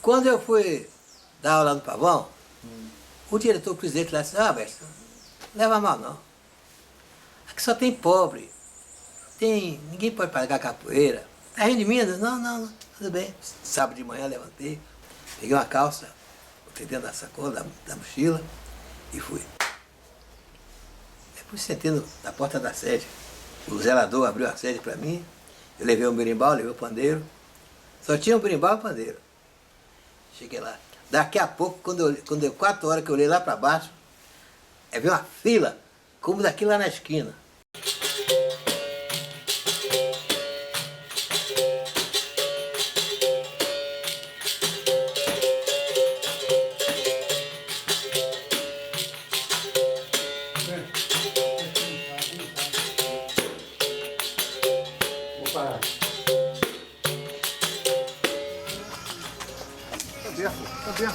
Quando eu fui dar aula no Pavão, o diretor, o presidente lá disse, mestre, não leva mal não. Aqui só tem pobre, ninguém pode pagar capoeira. Tá rindo de mim? Não, tudo bem. Sábado de manhã levantei, peguei uma calça, botei dentro da sacola, da mochila e fui. Depois sentei na porta da sede. O zelador abriu a sede para mim, eu levei um berimbau, levei o pandeiro. Só tinha um berimbau e um pandeiro. Cheguei lá. Daqui a pouco, quando deu 4 horas que eu olhei lá para baixo, vi uma fila, como daqui lá na esquina.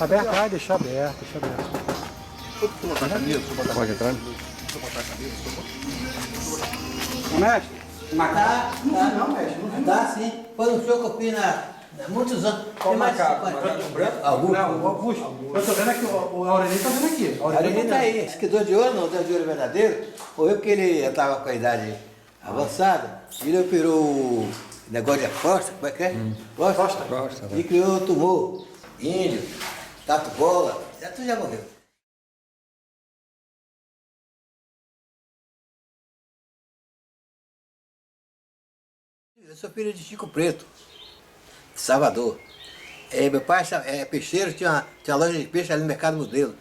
Aberto, deixa aberto, Deixa eu botar a camisa, Pode entrar? Deixa eu botar a camisa, Mestre, Não, mestre, não dá sim. Foi um show que eu fiz há muitos anos. Qual Tem mais de macaco? 50. Macaco branco? Augusto. Não, o Augusto. Eu tô vendo aqui, o Aurelino tá vendo aqui. A Aurelinho tá aí. Esse que dor de ouro, não, dor de ouro verdadeiro, foi eu porque ele estava com a idade avançada, ele operou o negócio de costa, como é que é? Costa. E criou um tumor, índio, tatu bola, tu já morreu. Eu sou filho de Chico Preto, de Salvador. Meu pai é peixeiro, tinha uma loja de peixe ali no Mercado Modelo.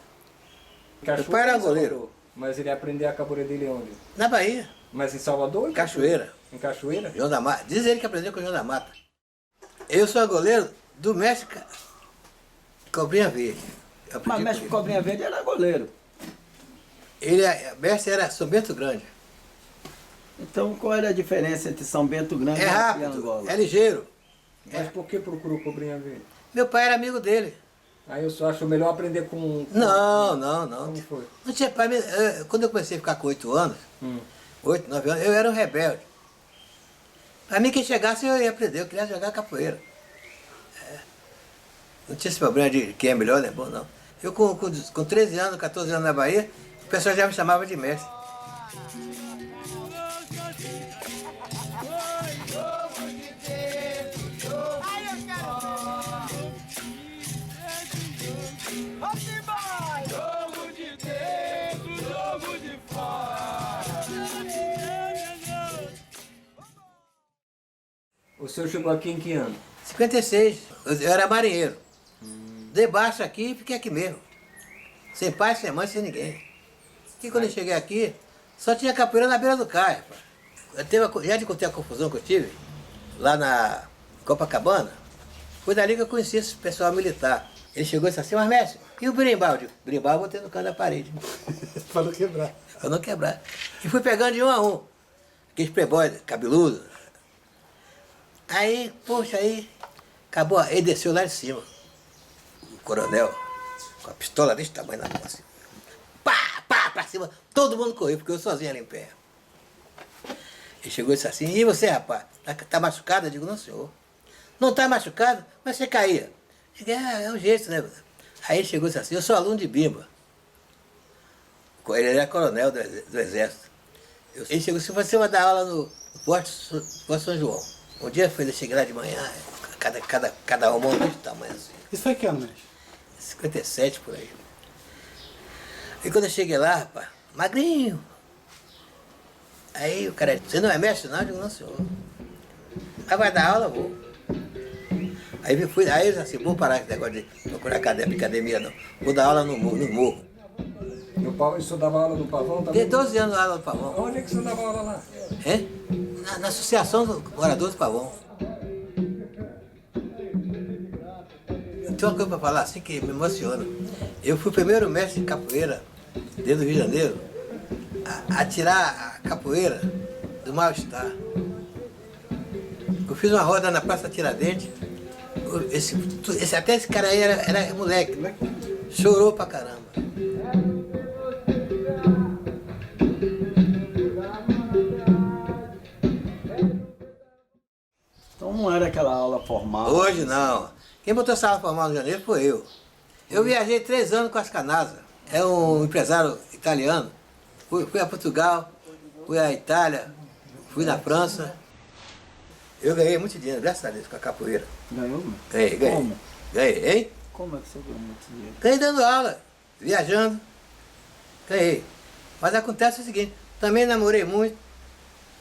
Meu pai era goleiro. Mas ele aprendeu a capoeira dele onde? Na Bahia, Mas em Salvador? em Cachoeira. Em Cachoeira? João da Mata. Diz ele que aprendeu com o João da Mata. Eu sou goleiro do mestre Cobrinha Verde. Mas mestre Cobrinha Verde era goleiro. Mestre era São Bento Grande. Então qual era a diferença entre São Bento Grande É e rápido, Angola? é ligeiro. Mas por que procurou Cobrinha Verde? Meu pai era amigo dele. Aí eu só acho melhor aprender com... Não. Como foi? Não tinha pai. Quando eu comecei a ficar com 8 anos, 8, 9 anos, eu era um rebelde. Para mim, quem chegasse, eu ia aprender, eu queria jogar capoeira. Não tinha esse problema de quem é melhor, né? Bom, não. Eu com 13 anos, 14 anos na Bahia, o pessoal já me chamava de mestre. O senhor chegou aqui em que ano? 56, eu era marinheiro. Debaixo aqui, fiquei aqui mesmo. Sem pai, sem mãe, sem ninguém. E quando eu cheguei aqui, só tinha capoeira na beira do cais. Já te contei a confusão que eu tive, lá na Copacabana. Foi dali que eu conheci esse pessoal militar. Ele chegou e disse assim, mas mestre, e o berimbau? Eu digo, berimbau eu botei no canto da parede. Para não quebrar. Pra não quebrar. E fui pegando de um a um. Aqueles playboy cabeludo. Aí, poxa, acabou. Ele desceu lá de cima. O coronel, com a pistola desse tamanho na mão, assim. Pá, pra cima. Todo mundo correu, porque eu sozinho ali em pé. Ele chegou e disse assim, e você, rapaz, tá machucado? Eu digo, não, senhor. Não tá machucado? Mas você caía. Eu digo, é um jeito, né? Aí ele chegou e disse assim, eu sou aluno de Bimba. Ele era coronel do Exército. Ele chegou assim, você vai dar aula no Forte São João. Um dia eu cheguei lá de manhã, cada almão desse tamanho assim. Isso foi que ano, mestre? 57 por aí. E quando eu cheguei lá, rapaz, magrinho. Aí o cara disse, você não é mestre não? Eu digo, não, senhor. Aí vai dar aula, vou. Aí eu disse assim, vou parar com esse negócio de procurar academia não. Vou dar aula no morro. O senhor dava aula no Pavão também? Tem 12 anos aula no Pavão. Onde é que o senhor dava aula lá? Na Associação dos Moradores do Pavão. Tem uma coisa para falar assim que me emociona. Eu fui o primeiro mestre de capoeira, dentro do Rio de Janeiro, a tirar a capoeira do mal-estar. Eu fiz uma roda na Praça Tiradentes, até esse cara aí era moleque, chorou pra caramba. Então não era aquela aula formal. Hoje não. Quem botou sala formal no janeiro foi eu. Eu viajei 3 anos com as Canasa. É um empresário italiano. Fui a Portugal, fui à Itália, fui na França. Eu ganhei muito dinheiro, graças a Deus, com a capoeira. Ganhou, mano? Ganhei. Como? Ganhei, hein? Como é que você ganhou muito dinheiro? Ganhei dando aula, viajando. Ganhei. Mas acontece o seguinte, também namorei muito,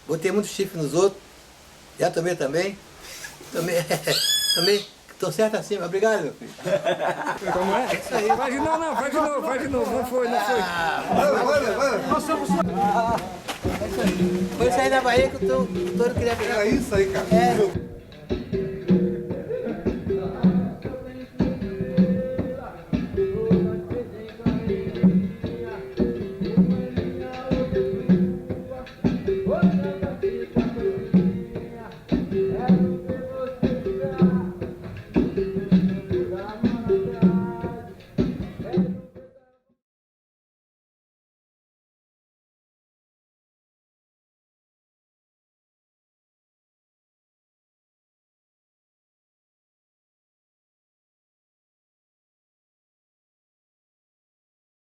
botei muito chifre nos outros, já tomei também. Também, tô certo assim, mas obrigado, meu filho. Como é? Isso aí. Faz de novo, não, faz de novo, faz de novo. Não foi, não foi. Foi sair da Bahia que o touro queria pegar. Era isso aí, cara. É.